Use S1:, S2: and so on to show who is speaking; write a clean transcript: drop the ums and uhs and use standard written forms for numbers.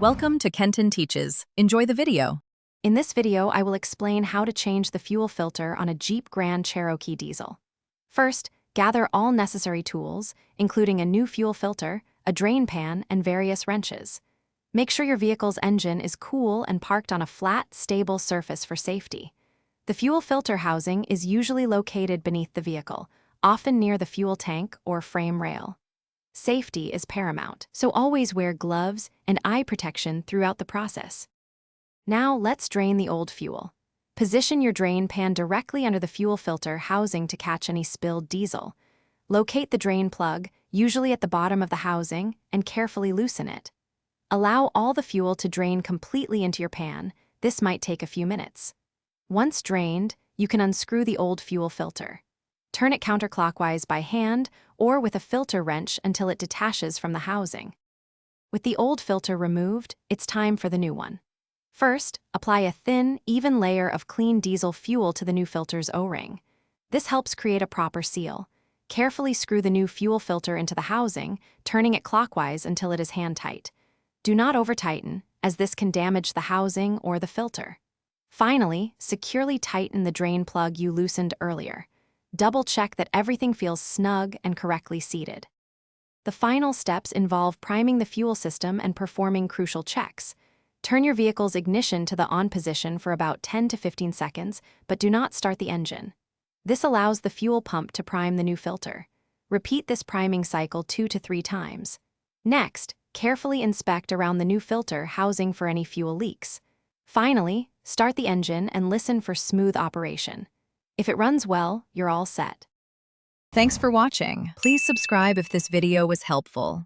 S1: Welcome to Kenton Teaches. Enjoy the video.
S2: In this video, I will explain how to change the fuel filter on a Jeep Grand Cherokee diesel. First, gather all necessary tools, including a new fuel filter, a drain pan, and various wrenches. Make sure your vehicle's engine is cool and parked on a flat, stable surface for safety. The fuel filter housing is usually located beneath the vehicle, often near the fuel tank or frame rail. Safety is paramount, so always wear gloves and eye protection throughout the process. Now let's drain the old fuel. Position your drain pan directly under the fuel filter housing to catch any spilled diesel. Locate the drain plug, usually at the bottom of the housing, and carefully loosen it. Allow all the fuel to drain completely into your pan. This might take a few minutes. Once drained, you can unscrew the old fuel filter. Turn it counterclockwise by hand or with a filter wrench until it detaches from the housing. With the old filter removed, it's time for the new one. First, apply a thin, even layer of clean diesel fuel to the new filter's O-ring. This helps create a proper seal. Carefully screw the new fuel filter into the housing, turning it clockwise until it is hand-tight. Do not over-tighten, as this can damage the housing or the filter. Finally, securely tighten the drain plug you loosened earlier. Double-check that everything feels snug and correctly seated. The final steps involve priming the fuel system and performing crucial checks. Turn your vehicle's ignition to the on position for about 10 to 15 seconds, but do not start the engine. This allows the fuel pump to prime the new filter. Repeat this priming cycle 2 to 3 times. Next, carefully inspect around the new filter housing for any fuel leaks. Finally, start the engine and listen for smooth operation. If it runs well, you're all set.
S1: Thanks for watching. Please subscribe if this video was helpful.